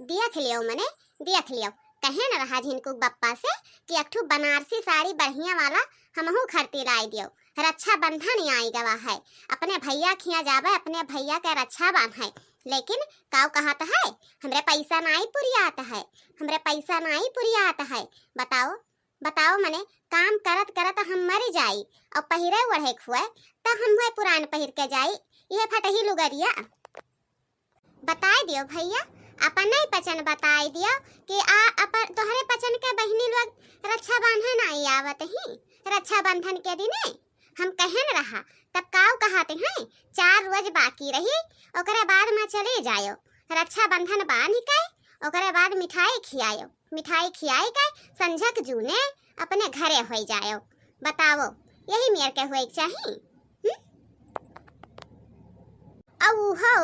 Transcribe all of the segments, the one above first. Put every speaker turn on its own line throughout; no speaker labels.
देख लियो मने देख लियो। कहे न रहा झिनकू बप्पा से कि एक ठो बनारसी साड़ी बढ़िया वाला हमहू खरीद लाई दियो। रक्षा बंधन आई गवा है, अपने भैया खिया जावे, अपने भैया के रक्षा बांध है। लेकिन काव कहता है हमरे पैसा नहीं पुरियात है, हमरे पैसा नहीं पुरियात है। बताओ बताओ मने काम करत करत हम मर जाई और पहिरे ओढ़े खुए तो हम हुए पुरान पहिर के जाई। ये फटही लुगरिया बताए दियो भैया, अपन नहीं पचन बताए दियो कि अपन तोहरे पचन के बहनी लोग रक्षा बंधन आई आवत ही। रक्षा बंधन के दिने हम कहन रहा तब काव कहते हैं 4 रोज बाकी रही, ओकरे बाद में चले जायो। रक्षा बंधन बांध के ओकरे बाद मिठाई खियायो, मिठाई खियाई के संझक जूने अपने घरे हो जायो। बताओ यही मेर के होए चाहिए। हो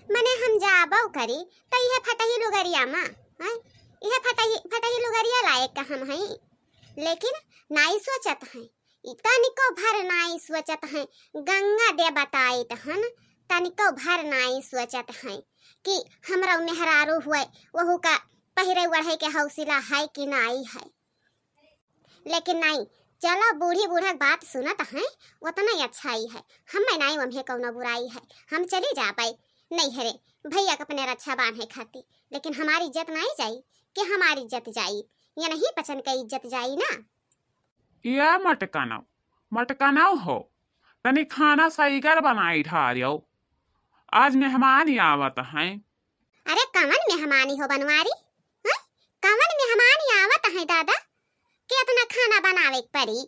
मने हम जाबो करी तो यह फटही लुगरिया माँ यह फटही लुगरिया लायक का हम हैं। लेकिन नाई सोचत हैं तनिको भर नाई सोचत हैं। गंगा दे बताई तहन तनिको भर नाई सोचत हैं कि हमरा मेहरारू हुए वहू का पहिरे ओढ़े के हौसला है कि नहीं है। लेकिन नहीं, चलो बूढ़ी बूढ़ा बात सुनत हैं उतना ही अच्छा ही है। हमें नहीं वम्हे कौनो बुराई है, हम चली जा पाई नहीं हरे भैया के अपने रक्षा बांधे खाती। लेकिन हमारी इज्जत नहीं जाई कि हमारी इज्जत जाई, ये नहीं पचन का इज्जत जाई ना।
या मटकानाव हो तनी खाना सही कर बनाई ढारियो, आज मेहमान आवत हैं।
अरे कवन मेहमानी हो बनवारी, कवन मेहमान आवत हैं दादा के इतना खाना बनावे पड़ी।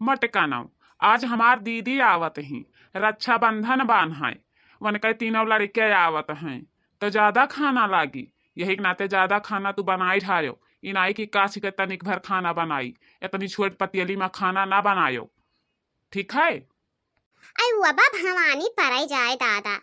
मटकानाव आज हमार दीदी आवत ही, रक्षा बंधन बांधाए वन के तीनों लड़के आवत हैं तो ज्यादा खाना लागी। यही के नाते ज्यादा खाना तू बनाई ढारियो, इनाई की काछ के तनिक भर खाना बनाई, इतनी छोट पतीली में खाना ना बनायो, ठीक है।
आई वबा भवानी पराई जाए दादा,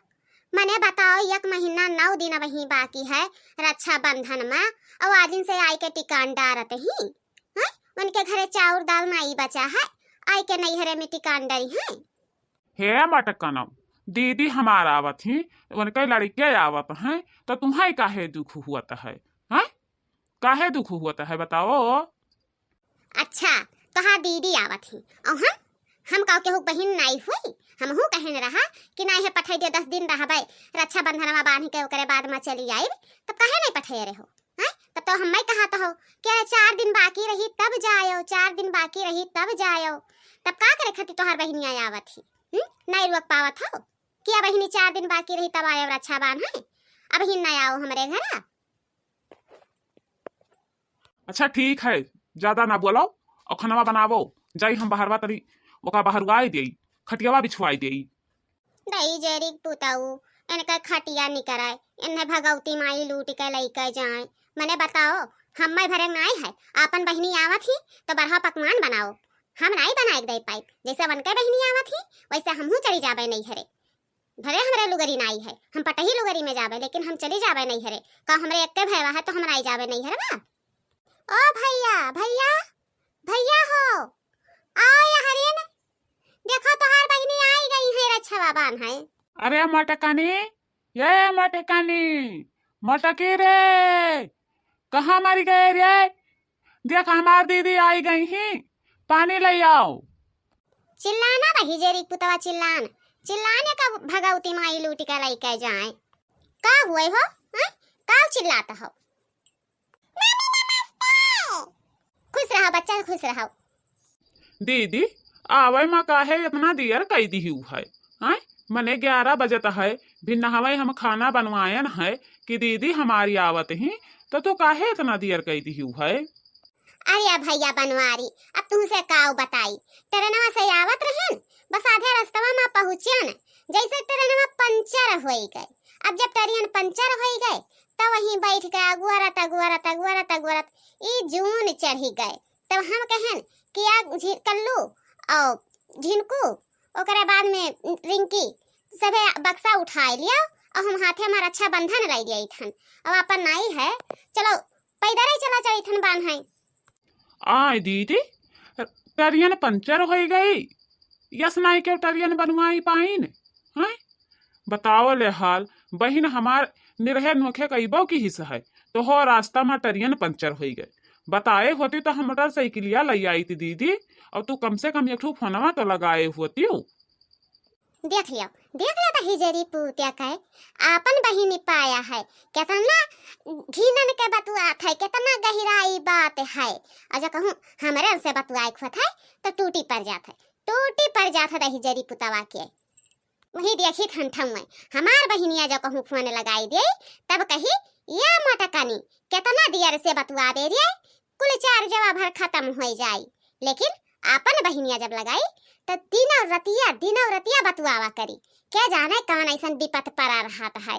मने बताओ 1 महीना 9 दिन वही बाकी है रक्षा बंधन में और आजिन से आई के टिकान डारत ही हैं। उनके घरे चाउर दाल नहीं बचा है, आई के नैहरे में टिकान डरी है।
हे मटकानाव दीदी हमार आवत ही उनके लड़के आवत हैं तो तुम्हें काहे दुख हुआ है, हैं? काहे दुख हुआ है बताओ।
अच्छा कहा दीदी आवत ही और हम कहो के बहन नहीं हुई, हम हूँ कहन रहा कि नहीं है पठाई दे 10 दिन रहबे रक्षा बंधन में बांध के ओकरे बाद में चली आई, तब काहे नहीं पठाए रहो हैं? तब तो हम कहा तो हो कि 4 दिन बाकी रही तब जायो, 4 दिन बाकी रही तब जायो। तब का करे खाती तोहार बहनी आई आवत ही नहीं रुक पावत हो क्या बहनी 4 दिन बाकी रही तब आयो रक्षा बांध है। अब ही नहीं आओ हमारे घर।
अच्छा ठीक है, ज्यादा ना बोलो और खाना बनावो जाई, हम बाहरवा तरी ओका बाहरवाई देई, खटियावा बिछवाई देई।
दई जेरी पुताऊ इनका खटिया नहीं कराए, इन्हें भगवती माई लूट के लेके जाए। मने बताओ हम मैं भरे नहीं है, आपन बहनी आवत ही तो बरहा पकवान बनाओ, हम नहीं बनाए दे पाई। जैसे बनके बहनी आवत ही वैसे हमहू चली जाबे नहीं हरे। भले हमरे लुगरी नहीं है, हम पटही लुगरी में जाबे, लेकिन हम चली जाबे नहीं हरे। का हमरे एक भैया है तो हमरा आई जाबे नहीं हरे बा। ओ भैया भैया भैया हो आओ यहाँ, देखो तोहार बहनी आई गई है रक्षा बांध है।
अरे मटकानी, ये मटकानी मटकी रे, कहाँ मर गए रे? देख हमार दीदी आई गई ही, पानी ले आओ।
चिल्लाना बही जेरी पुतवा चिल्लाने का भगवती माई लूट के लेके जाए। का हुए हो का चिल्लाता हो? खुश रहो बच्चा खुश रहो।
दीदी आवे माँ काहे इतना देर कई दी है, हैं? मने 11 बजत है, भी नहावे हम खाना बनवायन है कि दीदी हमारी आवत ही तो तू काहे इतना देर कई दी है।
अरे भैया बनवारी अब तुमसे काव बताई, ट्रेनवा से आवत रहन बस आधे रास्ता में पहुंचन, जैसे ट्रेनवा पंचर हो गए। अब जब ट्रेन पंचर हो गए तब वहीं बैठ के अगुआरत ई जून चढ़ी गए। तब हम कहन कि कल्लू और झिनकू ओकरे बाद में रिंकी सबे बक्सा उठा लिया और हम हाथे में रक्षा बंधन लाई दिए थन। अब अपन नहीं है, चलो पैदल ही चला चली थन बांध है।
आय दीदी ट्रेन पंचर हो गई, यस नाई के ट्रेन बनवाई पाइन हैं? बताओ ले हाल बहन हमार निरहे नोखे कईबो की हिस्सा है तो हो रास्ता में टरियन पंचर हो गए। बताए होती तो हम मोटरसाइकिलिया ले आई थी दीदी, और तू कम से कम एक ठू फोनवा तो लगाए होती हो।
देख लियो तो हिजरी पूतिया कहे आपन बहिनी पाया है, कितना घिनन के बतुआत है, कितना गहराई बात है। अजा कहूँ हमारे से बतुआई खुत है तो टूटी पड़ जात है हिजरी पुतवा के। वही देखी ठंठा में हमार बहिनिया जो कहूँ फोन लगाई दे तब कही या मोटकानी कितना दियर से बतुआ दे रे, कुल चार जवाब भर खत्म हो जाई। लेकिन आपन बहिनिया जब लगाई तो दिनों रतिया बतुआवा करी, क्या जाने कौन ऐसा विपत पड़ा रहत है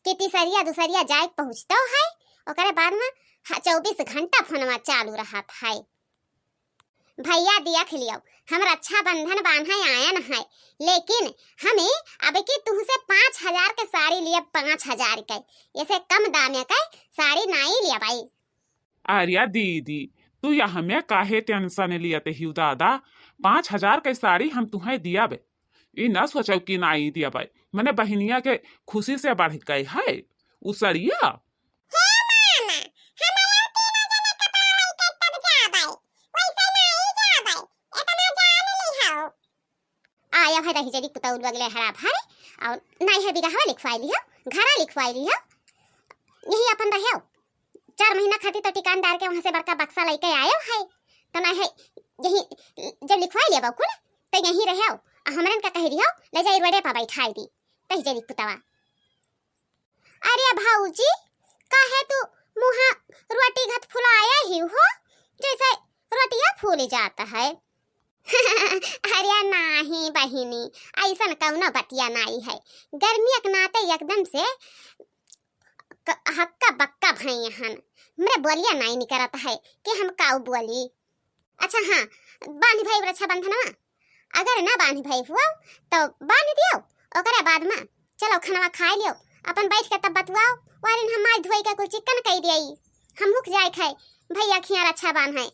कि तीसरिया दूसरिया जाए पहुँचतो है, ओकरे बाद में 24 घंटा फोनवा चालू रहत है। भैया देख लियो हम रक्षाबंधन बांधे आयन है, लेकिन हमें अब की तुमसे 5000 के साड़ी लिए 5000 के, ऐसे कम दाम के साड़ी नहीं लिया भाई।
अरे दीदी तू या हमें काहे टेंशन लियते ही दादा, 5000 के साड़ी हम तुम्हें दिया बे, ये न सोचो कि नहीं दिया भाई, मैंने बहनिया के खुशी से बढ़ गए है उसरिया।
आया है रही जरी पुतौल बगले हरा भाई, और नहीं है बिगहवा लिखवाई लियो, घरा लिखवाई लियो, यही अपन रहो 4 महीना खाती तो टिकानदार के वहां से बड़का बक्सा लेके आयो है, तो नहीं है यही जब लिखवाई लिया बकुल तो यही रहो, हमरन का कह दियो ले जाई रोडे पर बैठाई दी कही जरी पुतवा। अरे भाऊजी काहे तू मुहा रोटी घत फुलाया ही हो जैसे रोटियां फूल जाता है। अरे नहीं बहिनी ऐसा कौनो बतिया नहीं है, गर्मी के नाते एकदम से हक्का बक्का भई हन, मेरे बोलिया नहीं निकलता है कि हम काऊ बोली। अच्छा हाँ बांध भाई रक्षाबंधनवा, अगर ना बांध भाई हुआ तो बांध दियो, ओकरे बाद में चलो खाना खा लियो, अपन बैठ के तब बतवाओ, वारिन हम मार धोई के कुछ चिकन कह दियई, हम हुक जाए खाए भैया खिया रक्षा बांध है।